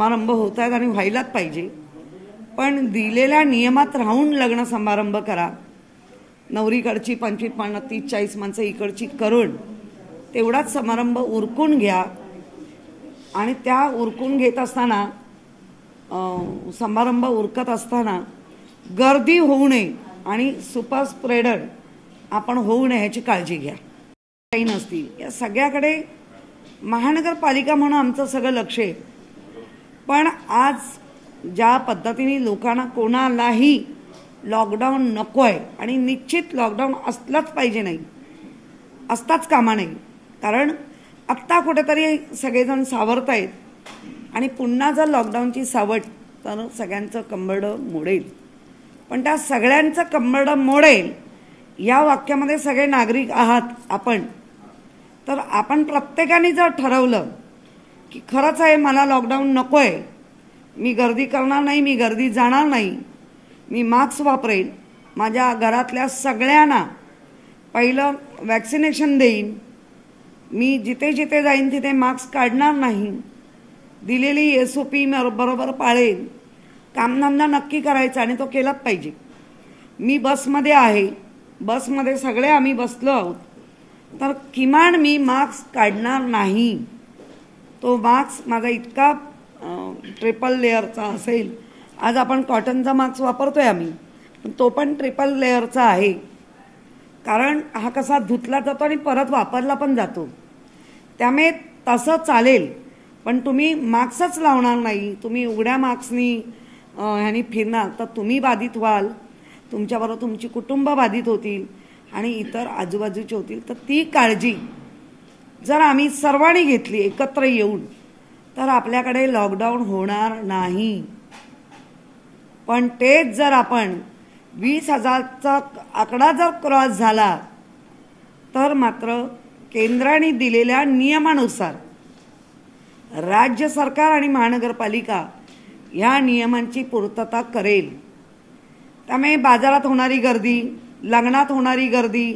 समारंभ होत आहेत आणि व्हायलाच पाहिजे, पण दिलेल्या नियमात राहून लग्न समारंभ करा. नवरीकडची 25, 30, 40 माणसं इकडची करून तेवढाच समारंभ उरकून घ्या. आणि त्या उरकून घेत असताना समारंभ उरकत असताना गर्दी होऊ नये आणि सुपर स्प्रेडर आपण होऊ नये ह्याची काळजी घ्या. काही नसती या सगळ्याकडे महानगरपालिका म्हणून आमचं सगळं लक्ष आहे. पण आज ज्या पद्धतीने लोकांना कोणालाही लॉकडाऊन नको आहे आणि निश्चित लॉकडाऊन असलाच पाहिजे, नाही असताच कामा नाही. कारण आत्ता कुठेतरी सगळेजण सावरत आहेत आणि पुन्हा जर लॉकडाऊनची सावट तर सगळ्यांचं कंबरडं मोडेल. पण त्या सगळ्यांचं कंबरडं मोडेल या वाक्यामध्ये सगळे नागरिक आहात आपण. तर आपण प्रत्येकाने जर ठरवलं की खरंच आहे मला लॉकडाऊन नको आहे, मी गर्दी करणार नाही, मी गर्दी जाणार नाही, मी मास्क वापरेन, माझ्या घरातल्या सगळ्यांना पहिलं वॅक्सिनेशन देईन, मी जिथे जिथे जाईन तिथे मास्क काढणार नाही, दिलेली SOP बरोबर पाळेन, कामधंदा नक्की करायचा आणि तो केलाच पाहिजे. मी बसमध्ये आहे, बसमध्ये सगळे आम्ही बसलो आहोत, तर किमान मी मास्क काढणार नाही. तो मास्क माझा इतका ट्रिपल लेअरचा असेल. आज आपण कॉटनचा मास्क वापरतोय आम्ही, पण तो पण ट्रिपल लेअरचा आहे. कारण हा कसा धुतला जातो आणि परत वापरला पण जातो, त्यामुळे तसं चालेल. पण तुम्ही मास्कच लावणार नाही, तुम्ही उघड्या मास्कनी ह्यानी फिरणार तर तुम्ही बाधित व्हाल, तुमच्याबरोबर तुमची कुटुंब बाधित होतील आणि इतर आजूबाजूचे होतील. तर ती काळजी जर आम्ही सर्वांनी घेतली एकत्र येऊन तर आपल्याकडे लॉकडाऊन होणार नाही. पण तेच जर आपण 20,000चा आकडा जर क्रॉस झाला तर मात्र केंद्राने दिलेल्या नियमानुसार राज्य सरकार आणि महानगरपालिका या नियमांची पूर्तता करेल. त्यामुळे बाजारात होणारी गर्दी, लग्नात होणारी गर्दी,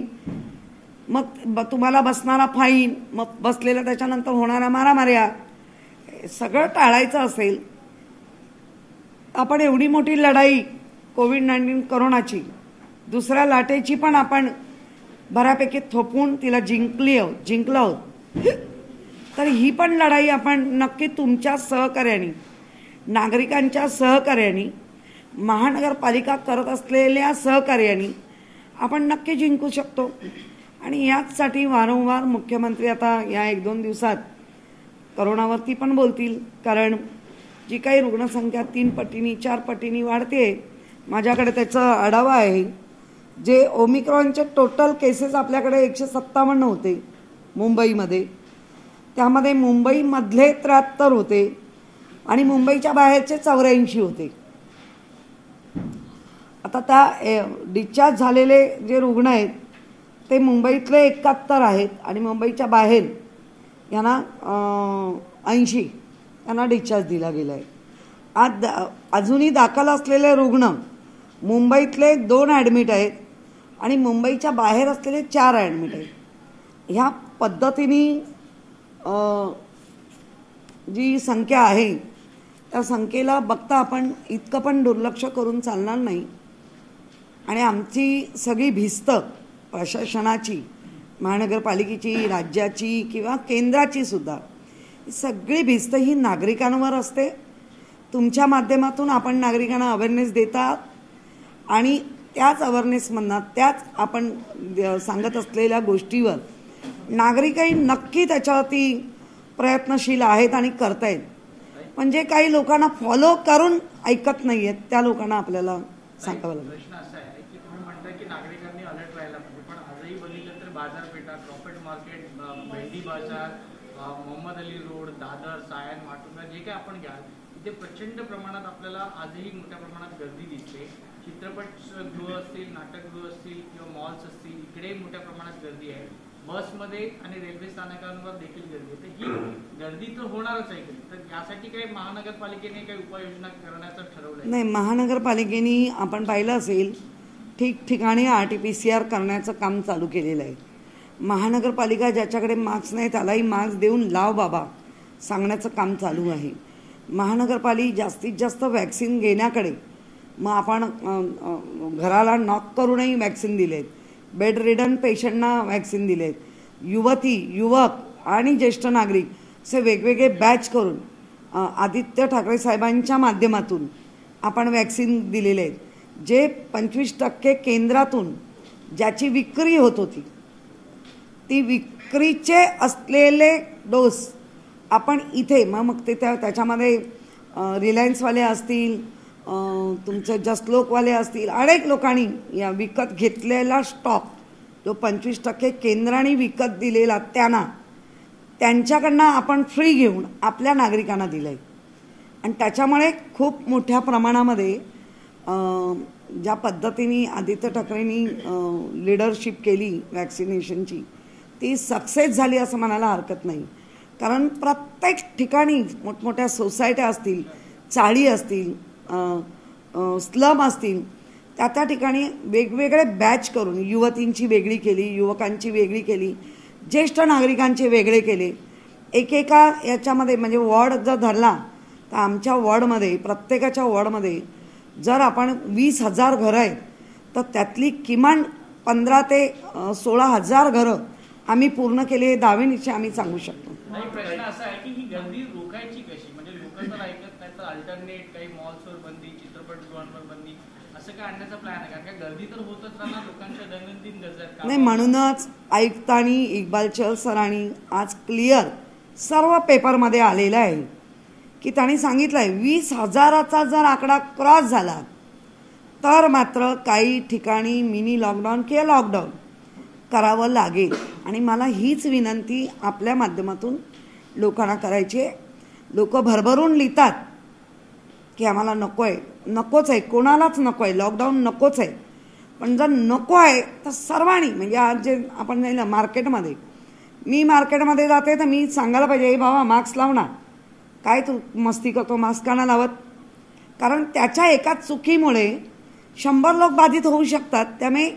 मग तुम्हाला बसणारा फाईन, मग बसलेला त्याच्यानंतर होणाऱ्या मारामाऱ्या, सगळं टाळायचं असेल. आपण एवढी मोठी लढाई कोविड-19 कोरोनाची, दुसऱ्या लाटेची पण आपण बऱ्यापैकी थोपवून तिला जिंकलो आहोत. तर ही पण लढाई आपण नक्की तुमच्या सहकार्याने, नागरिकांच्या सहकार्याने, महानगरपालिका करत असलेल्या सहकार्याने आपण नक्की जिंकू शकतो. आणि याचसाठी वारंवार मुख्यमंत्री आता या 1-2 दिवसात करोनावरती पण बोलतील. कारण जी काही रुग्णसंख्या 3 पटींनी 4 पटींनी वाढते, माझ्याकडे त्याचा आढावा आहे. जे ओमिक्रॉनचे टोटल केसेस आपल्याकडे 157 होते मुंबईमध्ये, त्यामध्ये मुंबईमधले 73 होते आणि मुंबईच्या बाहेरचे 84 होते. आता त्या डिस्चार्ज झालेले जे रुग्ण आहेत ते मुंबईतले 71 आहेत आणि मुंबईच्या बाहेर यांना 80 यांना डिस्चार्ज दिला गेला आहे. आज अजूनही दाखल असलेले रुग्ण मुंबईतले 2 ॲडमिट आहेत आणि मुंबईच्या बाहेर असलेले 4 ॲडमिट आहेत. ह्या पद्धतीने जी संख्या आहे त्या संख्येला बघता आपण इतकं पण दुर्लक्ष करून चालणार नाही. आणि आमची सगळी भिस्त प्रशासनाची, महानगरपालिकेची, राज्याची किंवा केंद्राची सुद्धा, सगळी भिस्त ही नागरिकांवर असते. तुमच्या माध्यमातून आपण नागरिकांना अवेअरनेस देतात आणि त्याच अवेअरनेसमधनं, त्याच आपण सांगत असलेल्या गोष्टीवर नागरिकही नक्की त्याच्यावरती प्रयत्नशील आहेत आणि करतायत. म्हणजे काही लोकांना फॉलो करून ऐकत नाही आहेत, त्या लोकांना आपल्याला सांगावं लागेल. प्रश्न असा आहे की तुम्ही म्हणता की नागरिकांनी अलर्ट राहायला पाहिजे, पण आजही बघितलं तर बाजारपेठा, क्रॉफर्ड मार्केट, भेंडी बाजार, मोहम्मद अली रोड, दादर, सायन, माटुंगा, जे काही आपण घ्याल तिथे प्रचंड प्रमाणात आपल्याला आजही मोठ्या प्रमाणात गर्दी दिसते. चित्रपटगृह असतील, नाटकगृह असतील किंवा मॉल्स असतील, इकडे मोठ्या प्रमाणात गर्दी आहे. बसमध्ये आणि रेल्वे स्थानकांवर देखील गर्दी आहे. तर ही गर्दी तर होणारच आहे. तर यासाठी काही महानगरपालिकेने काही उपाययोजना करण्याचं ठरवलं नाही. महानगरपालिकेने आपण पाहिलं असेल ठिकठिकाणी RT-PCR करण्याचं काम चालू केलेलं आहे. महानगरपालिका ज्याच्याकडे मास्क नाही त्यालाही मास्क देऊन लाव बाबा सांगण्याचं काम चालू आहे. महानगरपालिका जास्तीत जास्त वॅक्सिन घेण्याकडे, मग आपण घराला नॉक करूनही वॅक्सिन दिलेत, बेड रिडन पेशंटना वॅक्सिन दिलेत, युवती युवक आणि ज्येष्ठ नागरिक असे वेगवेगळे बॅच करून आदित्य ठाकरे साहेबांच्या माध्यमातून आपण वॅक्सिन दिलेले आहेत. जे 25% केंद्रातून ज्याची विक्री होत होती ती विक्रीचे असलेले डोस आपण इथे मग ते त्याच्यामध्ये रिलायन्सवाले असतील, तुमचे जसलोकवाले असतील, अनेक लोकांनी या विकत घेतलेला स्टॉक जो 25% केंद्राने विकत दिलेला त्यांच्याकडनं आपण फ्री घेऊन आपल्या नागरिकांना दिलं आहे. आणि त्याच्यामुळे खूप मोठ्या प्रमाणामध्ये ज्या पद्धतीने आदित्य ठाकरेंनी लीडरशिप केली वॅक्सिनेशनची ती सक्सेस झाली असं म्हणायला हरकत नाही. कारण प्रत्येक ठिकाणी मोठमोठ्या सोसायट्या असतील, चाळी असतील, स्लम असतील, त्या ठिकाणी वेगवेगळे बॅच करून युवतींची वेगळी केली, युवकांची वेगळी केली, ज्येष्ठ नागरिकांचे वेगळे केले. एकेका याच्यामध्ये म्हणजे वॉर्ड जर धरला तर आमच्या वॉर्डमध्ये प्रत्येकाच्या वॉर्डमध्ये जर आपण 20,000 घरं आहेत तर त्यातली किमान 15 ते 16,000 घरं आम्ही पूर्ण केली हे दावेनिशी आम्ही सांगू शकतो. नाही, प्रश्न असा आहे की ही गर्दी रोखायची कशी? म्हणजे लोक तर ऐकत नाही तर अल्टरनेट काही मॉल्सवर बंदी, चित्रपटगृहांवर बंदी असं काय आणण्याचा प्लॅन आहे? कारण का गर्दी तर होतच राहणार लोकांच्या दैनंदिन गरजा. नाही, म्हणूनच आयुक्तांनी इक्बाल चहल सरांनी आज क्लिअर सर्व पेपरमध्ये आलेलं आहे की त्यांनी सांगितलं आहे 20,000चा जर आकडा क्रॉस झाला तर मात्र काही ठिकाणी मिनी लॉकडाऊन किंवा लॉकडाऊन करावं लागेल. आणि मला हीच विनंती आपल्या माध्यमातून लोकांना करायची आहे. लोक भरभरून लिहितात की आम्हाला नको आहे, नकोच आहे, कोणालाच नको आहे, लॉकडाऊन नकोच आहे. पण जर नको आहे तर सर्वांनी म्हणजे आज जे आपण नाही ना मार्केटमध्ये, मी मार्केटमध्ये जाते तर मी सांगायला पाहिजे हे बाबा मास्क लाव ना, काय तू मस्ती करतो, मास्क का नाही लावत? कारण त्याच्या एका चुकीमुळे 100 लोक बाधित होऊ शकतात. त्यामुळे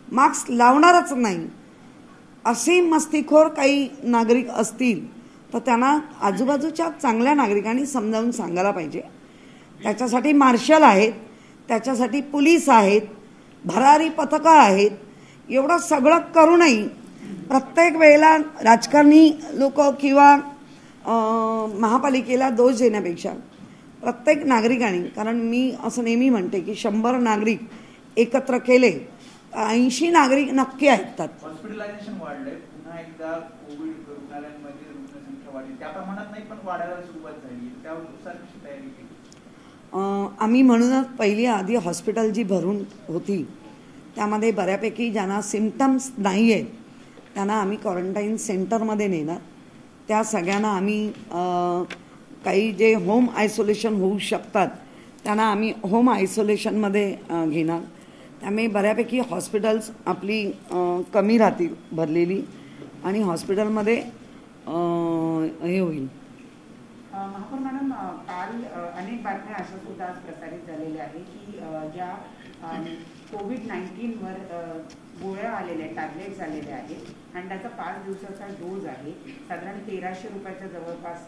मास्क लावणारच नाही असे मस्तीखोर काही नागरिक असतील तर त्यांना आजूबाजूच्या चांगल्या नागरिकांनी समजावून सांगायला पाहिजे. त्याच्यासाठी मार्शल आहेत, त्याच्यासाठी पोलीस आहेत, भरारी पथकं आहेत. एवढं सगळं करूनही प्रत्येक वेळेला राजकारणी लोक किंवा महापालिकेला दोष देण्यापेक्षा प्रत्येक नागरिकांनी, कारण मी असं नेहमी म्हणते की 100 नागरिक एकत्र केले 80 नागरिक नक्की ऐकतात. हॉस्पिटलायझेशन वाढलंय, पुन्हा एकदा कोविड रुग्णालयांमध्ये रुग्णसंख्या वाढली, त्या प्रमाणात नाही पण वाढायला सुरुवात झाली, त्यानुसार कशी तयारी केली? आम्ही म्हणूनच पहिली आधी हॉस्पिटल जी भरून होती त्यामध्ये बऱ्यापैकी ज्यांना सिम्पटम्स नाही आहेत त्यांना आम्ही क्वारंटाईन सेंटरमध्ये नेणार. त्या सगळ्यांना आम्ही काही जे होम आयसोलेशन होऊ शकतात त्यांना आम्ही होम आयसोलेशनमध्ये घेणार. त्यामुळे बऱ्यापैकी हॉस्पिटल्स आपली कमी राहतील भरलेली आणि हॉस्पिटलमध्ये हे होईल. महापौर मॅडम, काल अनेक बातम्या अशा सुद्धा आज प्रसारित झालेल्या आहे की ज्या कोविड-19वर गोळ्या आलेल्या आहेत, टॅबलेट्स आलेल्या आहेत आणि त्याचा 5 दिवसाचा डोज आहे, साधारण 1300 रुपयाच्या जवळपास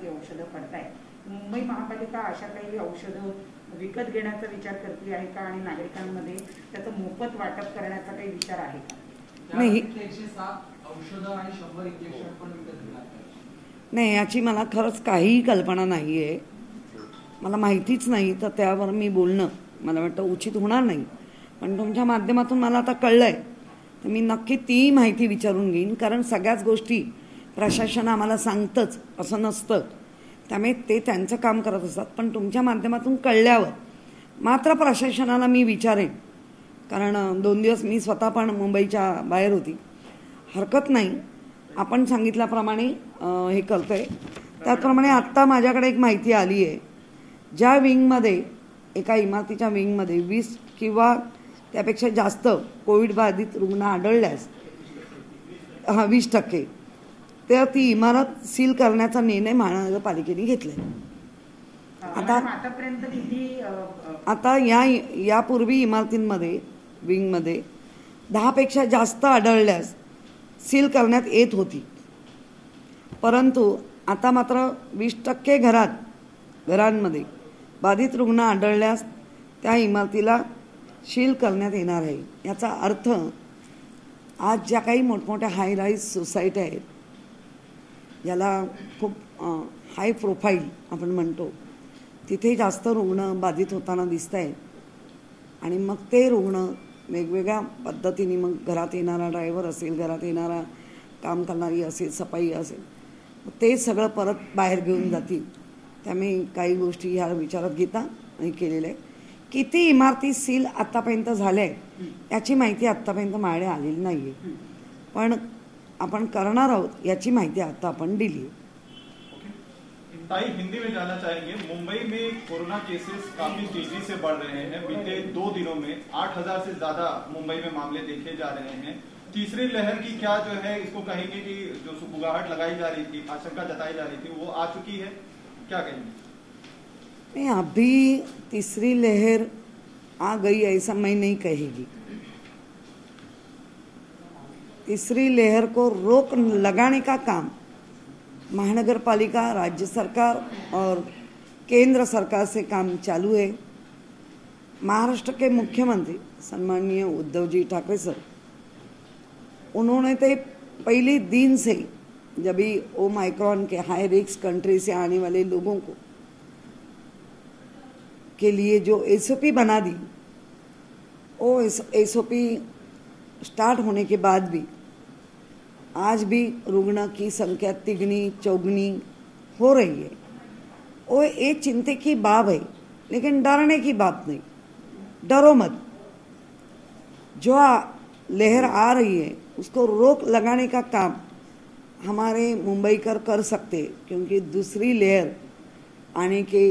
ती औषधं पडत आहेत. मुंबई महापालिका अशा काही औषधं विकत घेण्याचा विचार करते आहे का आणि नागरिकांमध्ये त्याचं मोफत वाटप करण्याचा काही विचार आहे का? नाही, 107 औषधं आणि 100 इंजेक्शन पण विकत घेणार नाही, याची मला खरंच काहीही कल्पना नाही आहे. मला माहितीच नाही तर त्यावर मी बोलणं मला वाटतं उचित होणार नाही. पण तुमच्या माध्यमातून मला आता कळलं आहे तर मी नक्की ती माहिती विचारून घेईन. कारण सगळ्याच गोष्टी प्रशासन आम्हाला सांगतंच असं नसतं, त्यामुळे ते त्यांचं काम करत असतात. पण तुमच्या माध्यमातून कळल्यावर मात्र प्रशासनाला मी विचारेन. कारण 2 दिवस मी स्वतः पण मुंबईच्या बाहेर होती. हरकत नाही, आपण सांगितल्याप्रमाणे हे करतोय. त्याचप्रमाणे आत्ता माझ्याकडे एक माहिती आली आहे, ज्या विंगमध्ये एका इमारतीच्या विंगमध्ये 20 किंवा त्यापेक्षा जास्त कोविड बाधित रुग्ण आढळल्यास 20% तर ती इमारत सील करण्याचा निर्णय महानगरपालिकेने घेतलाय. आता यापूर्वी इमारतींमध्ये विंगमध्ये 10पेक्षा जास्त आढळल्यास सील करण्यात येत होती, परंतु आता मात्र 20% घरात घरांमध्ये बाधित रुग्ण आढळल्यास त्या इमारतीला सील करण्यात येणार आहे। याचा अर्थ आज ज्या काही मोठमोठ्या हाय राईज सोसायटी आहेत, याला खूप हाय प्रोफाईल आपण म्हणतो, तिथे जास्त रुग्ण बाधित होताना दिसत आहेत आणि मग ते रुग्ण वेगवेगळ्या पद्धतीने, मग घरात येणारा ड्रायव्हर असेल, घरात येणारा काम करणारी असेल, सफाई असेल, ते सगळं परत बाहेर घेऊन जातील। त्यामुळे काही गोष्टी ह्या विचारात घेता आणि केलेल्या आहे। किती इमारती सील आतापर्यंत झाल्या याची माहिती आतापर्यंत माझ्याकडे आलेली नाही आहे, पण आपण करणार आहोत याची माहिती आता आपण दिली आहे। ताई, हिंदी में जानना चाहेंगे, मुंबई में कोरोना केसेस काफी तेजी से बढ़ रहे हैं। बीते 2 दिनों में 8,000 से ज्यादा मुंबई में मामले देखे जा रहे हैं। तीसरी लहर की क्या जो है इसको कहेंगे कि जो सुगबुगाहट लगाई जा रही थी, आशंका जताई जा रही थी, वो आ चुकी है, क्या कहेंगे? नहीं, अभी तीसरी लहर आ गई ऐसा मैं नहीं कहेगी। तीसरी लहर को रोक लगाने का काम महानगर पालिका, राज्य सरकार और केंद्र सरकार से काम चालू है। महाराष्ट्र के मुख्यमंत्री सम्माननीय उद्धव जी ठाकरे सर, उन्होंने तो पहले दिन से जब भी ओमाइक्रॉन के हाई रिस्क कंट्री से आने वाले लोगों को के लिए जो एसओपी बना दी, वो एसओपी स्टार्ट होने के बाद भी आज भी रुग्ण की संख्या तिगनी चौगनी हो रही है। वो एक चिंता की बात है, लेकिन डरने की बात नहीं। डरो मत, जो लहर आ रही है उसको रोक लगाने का काम हमारे मुंबई कर सकते, क्योंकि दूसरी लहर आने के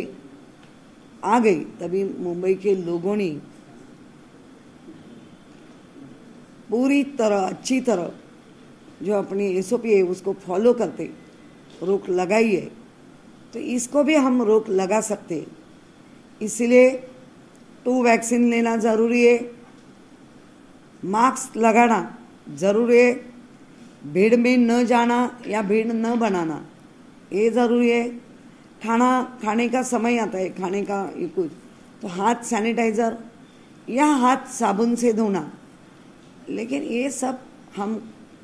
आ गई तभी मुंबई के लोगों ने पूरी तरह अच्छी तरह जो अपनी एसओपी है उसको फॉलो करते रोक लगाई है, तो इसको भी हम रोक लगा सकते। इसलिए 2 वैक्सीन लेना ज़रूरी है, मास्क लगाना ज़रूरी है, भीड़ में न जाना या भीड़ न बनाना ये ज़रूरी है। खाने का समय आता है, खाने का ये कुछ, तो हाथ सैनिटाइज़र या हाथ साबुन से धोना, लेकिन ये सब हम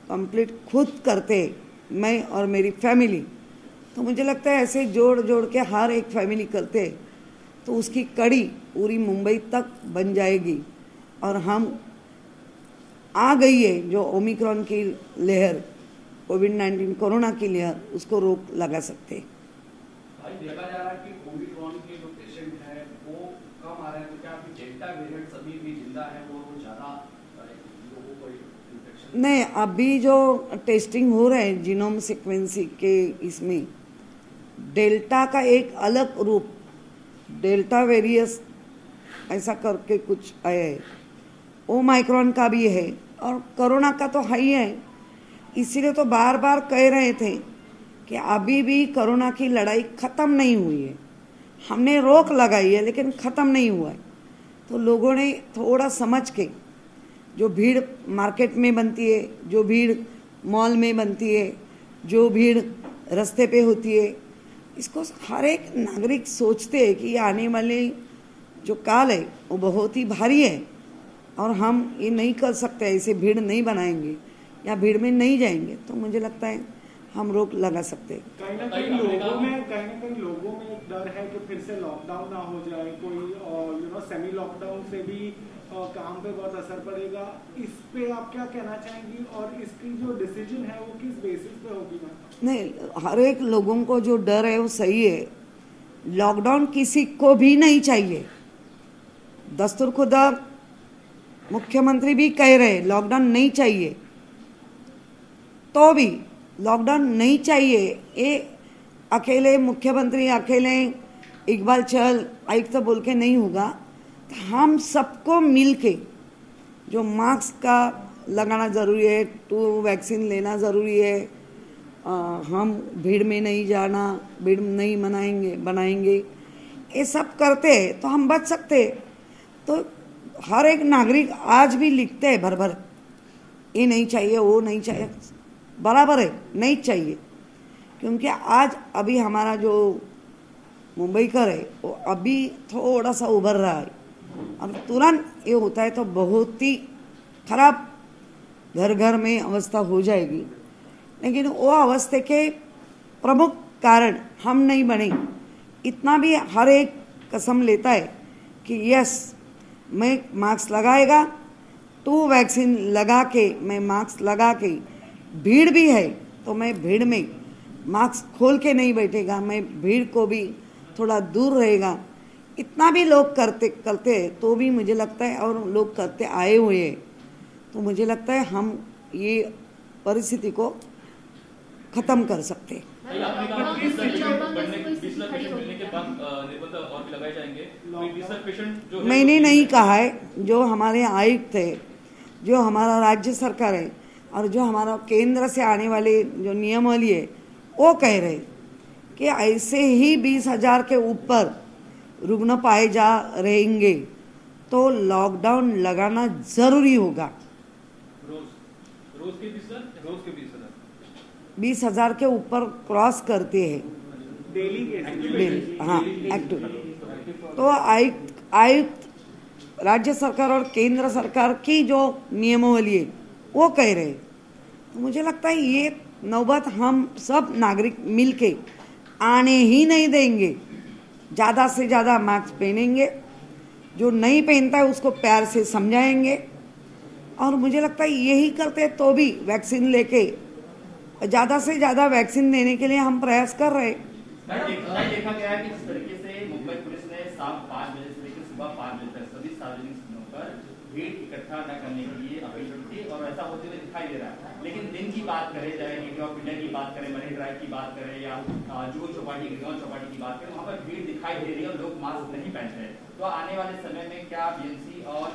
कंप्लीट खुद करते, मैं और मेरी फैमिली। तो मुझे लगता है ऐसे जोड़ जोड़ के हर एक फैमिली करते तो उसकी कड़ी पूरी मुंबई तक बन जाएगी और हम आ गई है जो ओमिक्रॉन की लहर, कोविड-19 कोरोना की लहर, उसको रोक लगा सकते हैं। देखा जा रहा है कि ओमिक्रॉन के जो पेशेंट हैं वो कम आ रहे हैं, तो क्या डेल्टा वेरिएंट अभी भी जिंदा है, वो ज्यादा लोगों को इन्फेक्शन? नहीं, अभी जो टेस्टिंग हो रहे हैं जीनोम सीक्वेंसिंग के, इसमें डेल्टा का एक अलग रूप, डेल्टा वेरियस ऐसा करके कुछ आया है, ओमाइक्रॉन का भी है और कोरोना का तो है ही है। इसीलिए तो बार बार कह रहे थे कि अभी भी कोरोना की लड़ाई ख़त्म नहीं हुई है। हमने रोक लगाई है लेकिन ख़त्म नहीं हुआ है। तो लोगों ने थोड़ा समझ के, जो भीड़ मार्केट में बनती है, जो भीड़ मॉल में बनती है, जो भीड़ रास्ते पे होती है, इसको हर एक नागरिक सोचते हैं कि ये आने वाले जो काल है वो बहुत ही भारी है और हम ये नहीं कर सकते, ऐसे भीड़ नहीं बनाएंगे या भीड़ में नहीं जाएंगे। तो मुझे लगता है हम रोक लगा सकते हैं। कहीं ना कहीं लोगों में एक डर है कि फिर से लॉकडाउन ना हो जाए, कोई सेमी लॉकडाउन से भी काम पे बहुत असर पड़ेगा। इस पे आप क्या कहना चाहेंगी और इसकी जो डिसीजन है वो किस बेसिस पे होगी? नहीं, हर एक लोगों को जो डर है वो सही है। लॉकडाउन किसी को भी नहीं चाहिए। दस्तूर खुदा मुख्यमंत्री भी कह रहे लॉकडाउन नहीं चाहिए, तो भी लॉकडाउन नहीं चाहिए। ये अकेले मुख्यमंत्री, अकेले इकबाल चहल आयुक्त तो बोल के नहीं होगा। तो हम सबको मिल के जो मास्क का लगाना ज़रूरी है, 2 वैक्सीन लेना ज़रूरी है, हम भीड़ में नहीं जाना, भीड़ नहीं बनाएंगे, ये सब करते हैं तो हम बच सकते हैं। तो हर एक नागरिक आज भी लिखते हैं भर भर, ये नहीं चाहिए, वो नहीं चाहिए, बराबर है, नहीं चाहिए। क्योंकि आज अभी हमारा जो मुंबईकर है वो अभी थोड़ा सा उभर रहा है, और तुरंत ये होता है तो बहुत ही खराब घर घर में अवस्था हो जाएगी। लेकिन वो अवस्था के प्रमुख कारण हम नहीं बने। इतना भी हर एक कसम लेता है कि यस मैं मास्क लगाएगा, तो वैक्सीन लगा के मैं मास्क लगा के, भीड़ भी है तो मैं भीड़ में मास्क खोल के नहीं बैठेगा, मैं भीड़ को भी थोड़ा दूर रहेगा। इतना भी लोग करते हैं तो भी मुझे लगता है, और लोग करते आए हुए हैं, तो मुझे लगता है हम ये परिस्थिति को खत्म कर सकते हैं। मैंने नहीं कहा है, जो हमारे आयुक्त है, जो हमारा राज्य सरकार है और जो हमारा केंद्र से आने वाले जो नियमावली है वो कह रहे कि ऐसे ही 20,000 के ऊपर रुग्ण पाए जा रहेंगे तो लॉकडाउन लगाना जरूरी होगा। रोज के 20,000 के ऊपर क्रॉस करते हैं डेली डेली, हाँ एक्टिव। तो आयुक्त राज्य सरकार और केंद्र सरकार की जो नियमावली है वो कह रहे हैं। तो मुझे लगता है ये नौबत हम सब नागरिक मिलके आने ही नहीं देंगे। ज़्यादा से ज़्यादा मास्क पहनेंगे, जो नहीं पहनता है उसको प्यार से समझाएंगे, और मुझे लगता है यही करते तो भी वैक्सीन लेके ज़्यादा से ज़्यादा वैक्सीन देने के लिए हम प्रयास कर रहे हैं। देखा गया है कि जिस तरीके से मुंबई पुलिस ने शाम 5 बजे से लेकर सुबह 5 बजे तक सभी सार्वजनिक स्थानों पर भीड़ इकट्ठा न करने के लिए अपील की थी, और ऐसा होते हुए दिखाई दे रहा है। लेकिन दिन की बात करें, चाहे गेटवे ऑफ इंडिया की बात करें, मरीन ड्राइव की बात करें, या जुहू चौपाटी गिरगांव चौपाटी की बात करें, वहाँ पर भीड़ दिखाई दे रही है और लोग मास्क नहीं पहन रहे। तो आने वाले समय में क्या बीएमसी और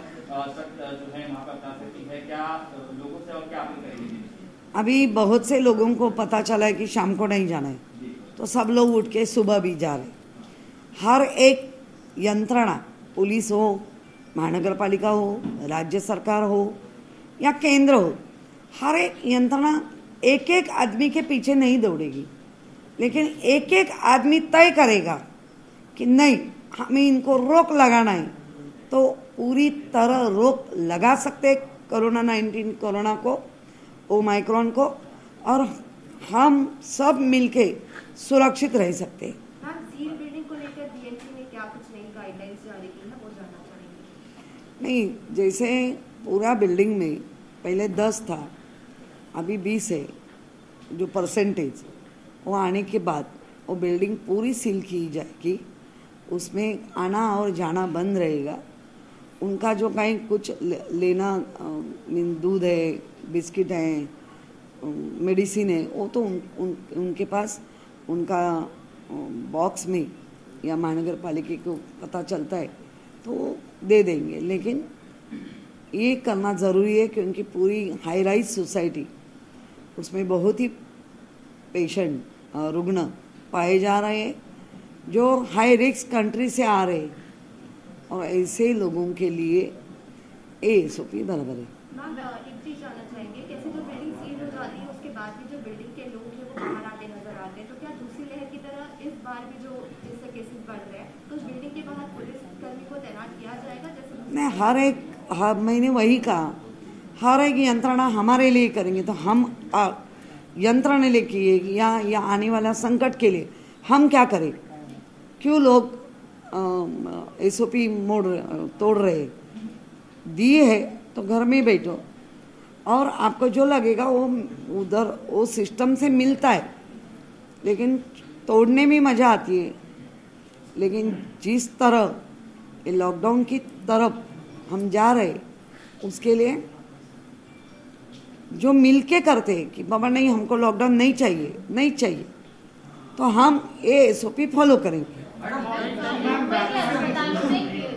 जो है वहाँ पर अपना सकती है, क्या लोगों से और क्या अपील करेगी? अभी बहुत से लोगों को पता चला है कि शाम को नहीं जाना है, तो सब लोग उठ के सुबह भी जा रहे। हर एक यंत्रणा, पुलिस हो, महानगर पालिका हो, राज्य सरकार हो या केंद्र हो, हर एक यंत्रणा एक एक आदमी के पीछे नहीं दौड़ेगी, लेकिन एक एक आदमी तय करेगा कि नहीं हमें इनको रोक लगाना है, तो पूरी तरह रोक लगा सकते कोरोना को, ओमाइक्रॉन को, और हम सब मिलके सुरक्षित रह सकते हैं। बिल्डिंग को लेकर बीएमसी ने क्या कुछ नई गाइडलाइंस जारी की है, वो जानना चाहेंगे? नहीं, जैसे पूरा बिल्डिंग में पहले 10 था, अभी 20 है जो परसेंटेज, वो आने के बाद वो बिल्डिंग पूरी सील की जाएगी, उसमें आना और जाना बंद रहेगा। उनका जो कहीं कुछ लेना, दूध है, बिस्किट है, मेडिसिन है, वो तो उनके पास उनका बॉक्स में या महानगर पालिका को पता चलता है तो दे देंगे। लेकिन ये करना ज़रूरी है क्योंकि पूरी हाई राइज सोसाइटी, उसमें बहुत ही पेशेंट रुग्ण पाए जा रहे हैं जो हाई रिस्क कंट्री से आ रहे हैं, और ऐसे लोगों के लिए एसओपी बराबर है। एक चीज जानना चाहेंगे, कैसे जो बिल्डिंग सील हो जाती है उसके बाद भी जो बिल्डिंग के लोग हैं वो बाहर आते नजर आते हैं, तो क्या दूसरी लहर की तरह इस बार भी जो इससे केसेस बढ़ रहे हैं तो उस बिल्डिंग के बाहर पुलिस कर्मी को तैनात किया जाएगा? जैसे नहीं, मैंने वही कहा, हर एक यंत्रणा हमारे लिए करेंगे, तो हम यंत्रणा लेके या आने वाला संकट के लिए हम क्या करें? क्यों लोग एसओपी तोड़ रहे? दिए है तो घर में बैठो, और आपको जो लगेगा वो उधर वो सिस्टम से मिलता है, लेकिन तोड़ने में मजा आती है। लेकिन जिस तरह ये लॉकडाउन की तरफ हम जा रहे, उसके लिए जो मिलके करते हैं कि बाबा नहीं हमको लॉकडाउन नहीं चाहिए, तो हम ये एसओपी फॉलो करेंगे।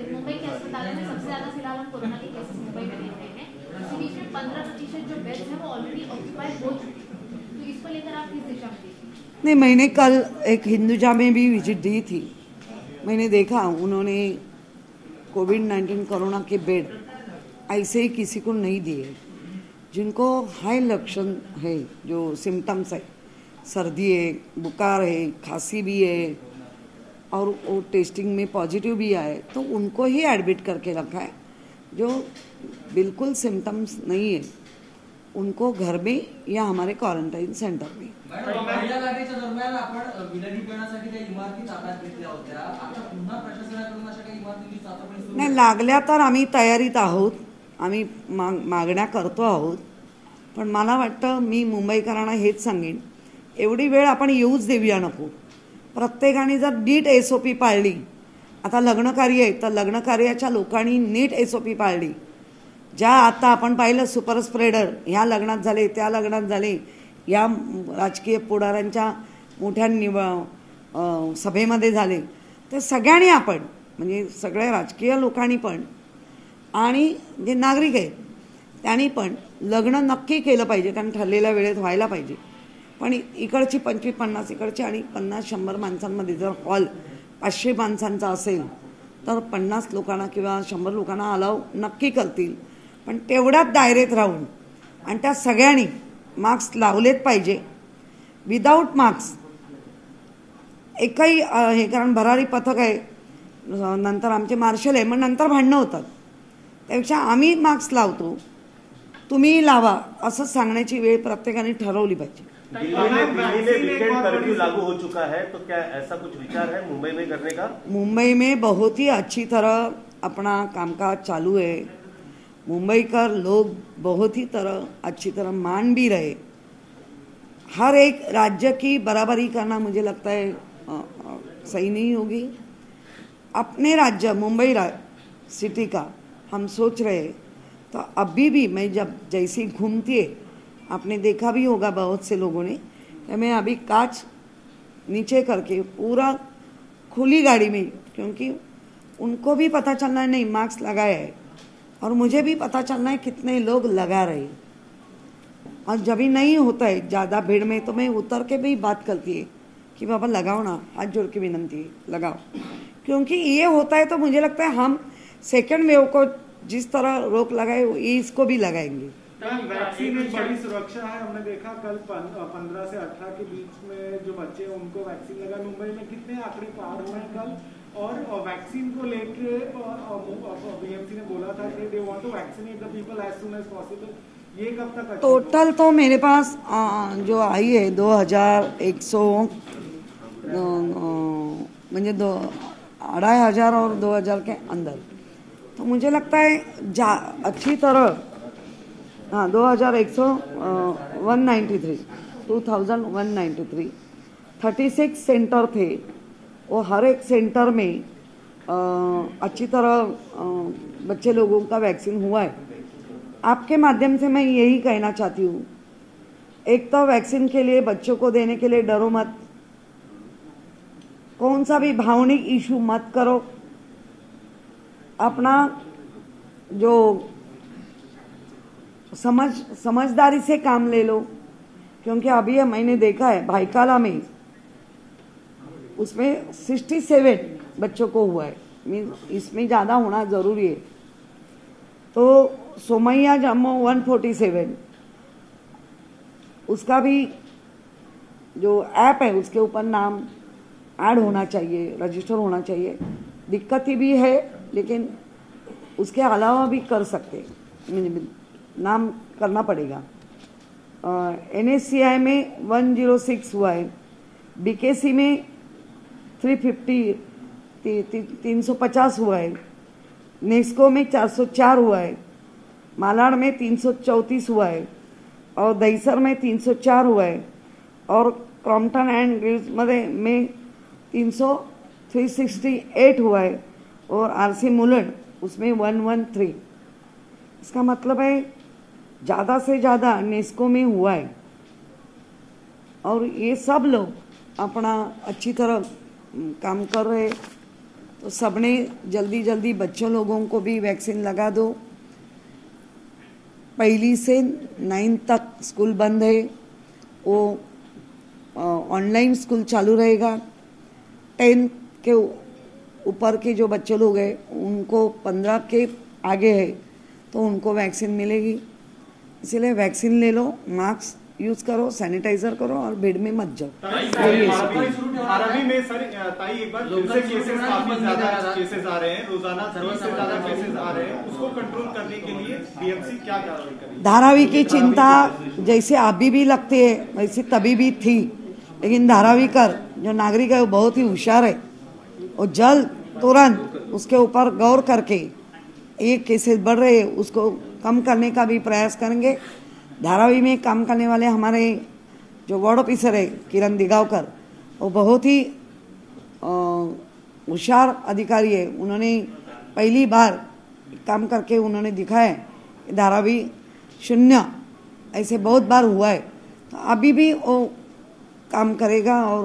मुंबई के अस्पतालों में सबसे ज्यादा फिलहाल हम कोरोना के केसेस मुंबई में देख रहे हैं। इसी बीच में 15% जो बेड्स हैं वो ऑलरेडी ऑक्यूपाइड हो चुके हैं, तो इसको लेकर आप किस दिशा में देखिए? नहीं, मैंने कल एक हिंदुजा में भी विजिट दी थी, मैंने देखा उन्होंने कोविड-19 कोरोना के बेड ऐसे ही किसी को नहीं दिए। जिनको हाई लक्षण है, जो सिम्टम्स है, सर्दी है, बुखार है, खांसी भी है, और वो टेस्टिंग में पॉजिटिव भी आए तो उनको ही एडमिट करके रखा है। जो बिल्कुल सिम्टम्स नहीं है उनको घर में या हमारे क्वारंटाइन सेंटर में। पहिल्या लाटेच्या दरम्यान आपण विलगीकरणासाठी काही इमारती ताब्यात घेतल्या होत्या, आता पुन्हा प्रशासनाकडून अशा काही इमारतींची चाचपणी सुरू नाही, लागल्या तर आम्ही तयारीत आहोत, आम्ही मागण्या करतो आहोत, पण मला वाटतं मी मुंबईकरांना हेच सांगेन, एवढी वेळ आपण येऊच देऊया नको। प्रत्येकाने जर नीट SOP पाळली, आता लग्न कार्य आहे तर लग्न कार्याच्या लोकांनी नीट SOP पाळली, ज्या आता आपण पाहिलं सुपर स्प्रेडर ह्या लग्नात झाले, त्या लग्नात झाले, या राजकीय पुढाऱ्यांच्या मोठ्या सभेमध्ये झाले, तर सगळ्यांनी आपण म्हणजे सगळ्या राजकीय लोकांनी पण आणि जे नागरिक आहेत त्यांनी पण लग्न नक्की केलं पाहिजे, कारण ठरलेल्या वेळेत व्हायला पाहिजे। पण इकडची 25-50 इकडची आणि 50-100 माणसांमध्ये जर हॉल 500 माणसांचा असेल तर 50 लोकांना किंवा 100 लोकांना अलाव नक्की करतील, पण तेवढ्याच दायरेत राहून आणि त्या सगळ्यांनी मास्क लावलेत पाहिजे। विदाऊट मास्क एकही हे, कारण भरारी पथक आहे, नंतर आमचे मार्शल आहे, मग नंतर भांडणं होतात, त्यापेक्षा आम्ही मास्क लावतो तुम्ही लावा असं सांगण्याची वेळ प्रत्येकाने ठरवली पाहिजे। दिल्ली में वीकेंड कर्फ्यू लागू हो चुका है, तो क्या ऐसा कुछ विचार है मुंबई में करने का? मुंबई में बहुत ही अच्छी तरह अपना कामकाज चालू है। मुंबईकर लोग बहुत ही अच्छी तरह मान भी रहे। हर एक राज्य की बराबरी करना मुझे लगता है सही नहीं होगी। अपने राज्य मुंबई सिटी का हम सोच रहे, तो अभी भी मैं जब जैसी घूमती है, आपने देखा भी होगा बहुत से लोगों ने, मैं अभी कांच नीचे करके पूरा खुली गाड़ी में, क्योंकि उनको भी पता चलना है नहीं मास्क लगाया है, और मुझे भी पता चलना है कितने लोग लगा रहे हैं। और जब भी नहीं होता है ज़्यादा भीड़ में तो मैं उतर के भी बात करती है कि बाबा लगाओ ना, हाथ जोड़ के विनंती है लगाओ, क्योंकि ये होता है तो मुझे लगता है हम सेकेंड वेव को जिस तरह रोक लगाए इसको भी लगाएंगे। वैक्सीन एक बड़ी सुरक्षा है। हमने देखा कल 15 से 18 के बीच में जो बच्चे हैं उनको वैक्सीन लगा। मुंबई में कितने आंकड़े पार हुए हैं कल, और वैक्सीन को लेके BMC ने बोला था कि they want to vaccinate the people as soon as possible. ये कब तक? टोटल तो मेरे पास जो आई है 2100 म्हणजे 2500 और 2000 के अंदर, तो मुझे लगता है अच्छी तरह 2193 36 सेंटर थे, वो हर एक सेंटर में अच्छी तरह बच्चे लोगों का वैक्सीन हुआ है। आपके माध्यम से मैं यही कहना चाहती हूँ, एक तो वैक्सीन के लिए बच्चों को देने के लिए डरो मत, कौन सा भी भावनिक इशू मत करो, अपना जो समझदारी से काम ले लो। क्योंकि अभी मैंने देखा है भाईकाला में उसमें 67 बच्चों को हुआ है, इसमें ज़्यादा होना ज़रूरी है। तो सोमैया जम्मू 147, उसका भी जो ऐप है उसके ऊपर नाम ऐड होना चाहिए, रजिस्टर होना चाहिए। दिक्कत ही भी है, लेकिन उसके अलावा भी कर सकते, नाम करना पड़ेगा। NSCI में 106 हुआ है, BKC में 350 हुआ है, नेस्को में 404 हुआ है, मालाड में 334 हुआ है, और दहीसर में 304 हुआ है, और क्रॉम्पटन एंड ग्रीव्स में 368 हुआ है, और RC मुलर उसमें 113। इसका मतलब है ज़्यादा से ज़्यादा नेस्को में हुआ है, और ये सब लोग अपना अच्छी तरह काम कर रहे। तो सबने जल्दी जल्दी बच्चों लोगों को भी वैक्सीन लगा दो। 1 से 9 तक स्कूल बंद है, वो ऑनलाइन स्कूल चालू रहेगा। 10 के ऊपर के जो बच्चे लोग हैं उनको 15 के आगे है तो उनको वैक्सीन मिलेगी। इसलिए वैक्सीन ले लो, मास्क यूज करो, सैनिटाइजर करो और भीड़ में मत जाओ। धारावी में सर ताई एक बार फिर से केसेस काफी ज्यादा केसेस आ रहे हैं, रोजाना 30 से ज्यादा केसेस आ रहे हैं, उसको कंट्रोल करने के लिए बीएमसी क्या कार्रवाई करेगी? धारावी की चिंता जैसे अभी भी लगती है वैसी तभी भी थी, लेकिन धारावी कर जो नागरिक है वो बहुत ही होशियार है, और जल्द तुरंत उसके ऊपर गौर करके ये केसेस बढ़ रहे उसको कम करने का भी प्रयास करेंगे। धारावी में काम करने वाले हमारे जो वार्ड ऑफिसर है किरण दिगावकर, वो बहुत ही होशियार अधिकारी है। उन्होंने पहली बार काम करके उन्होंने दिखाया कि धारावी 0 ऐसे बहुत बार हुआ है, तो अभी भी वो काम करेगा और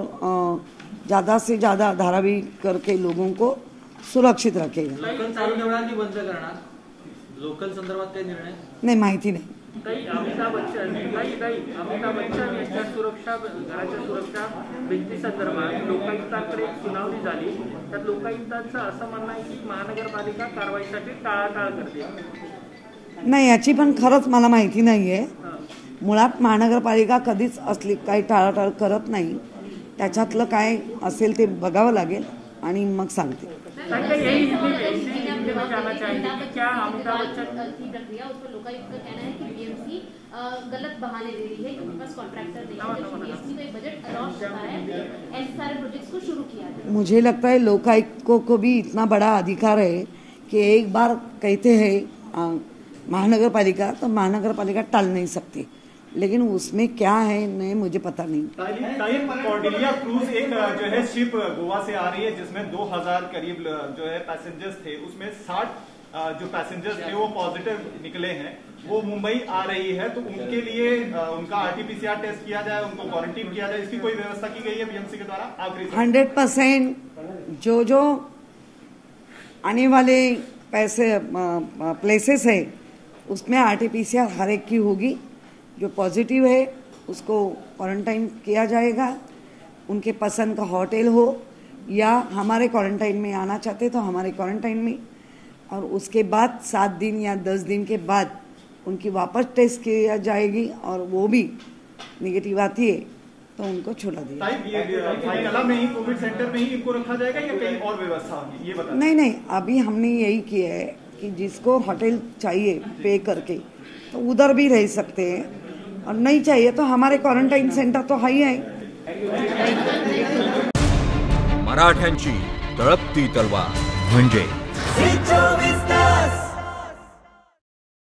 ज़्यादा से ज़्यादा धारावी करके लोगों को सुरक्षित रखेगा। लोकल चालू ठेवणार की बंद करणार? लोकल संदर्भात काही निर्णय नाही, माहिती नाही। अमिताभ बच्चन यांच्या सुरक्षा, घराच्या सुरक्षा भिंतीसंदर्भात लोकायुक्तांकडे एक सुनावणी झाली, त्यात लोकायुक्तांचं असं म्हणणं आहे की महानगरपालिका कारवाईसाठी टाळाटाळ करते। नाही, याची पण खरंच मला माहिती नाहीये। मुळात महानगरपालिका कधीच असली काही टाळाटाळ करत नाही, त्याच्यातलं काय असेल ते बघावं लागेल आणि मग सांगते। प्रक्रिया उस पर लोकायुक्त का कहना है कि बीएमसी गलत बहाने दे रही है, क्योंकि पास कॉन्ट्रैक्टर नहीं है, जबकि बीएमसी को एक बजट अलॉट होता है ऐसे सारे प्रोजेक्ट्स को शुरू किया जाए। मुझे लगता है लोकायुक्त को भी इतना बड़ा अधिकार है कि एक बार कहते हैं महानगरपालिका तो महानगरपालिका टाल नहीं सकती, लेकिन उसमें क्या है नहीं मुझे पता नहीं। कॉर्डिलिया क्रूज एक जो है शिप गोवा से आ रही है जिसमें 2000 करीब जो है पैसेंजर्स थे, उसमें 60 जो पैसेंजर्स थे वो पॉजिटिव निकले हैं, वो मुंबई आ रही है, तो उनके लिए उनका RT-PCR टेस्ट किया जाए, उनको क्वारंटीन किया जाए, इसकी कोई व्यवस्था की गई है बीएमसी के द्वारा? आखिरी 100% जो आने वाले प्लेसेस है उसमें RT-PCR हर एक की होगी। जो पॉजिटिव है उसको क्वारंटाइन किया जाएगा, उनके पसंद का होटल हो या हमारे क्वारंटाइन में आना चाहते तो हमारे क्वारंटाइन में, और उसके बाद 7 दिन या 10 दिन के बाद उनकी वापस टेस्ट किया जाएगी, और वो भी नेगेटिव आती है तो उनको छोड़ा दिया। कला में ही कोविड सेंटर में ही इनको रखा जाएगा या कहीं और व्यवस्था होगी, ये बता? नहीं, अभी हमने यही किया है कि जिसको होटल चाहिए पे करके तो उधर भी रह सकते हैं, और नहीं चाहिए तो हमारे क्वारंटाइन सेंटर तो हाई है। मराठ्यांची तळपती तलवार म्हणजे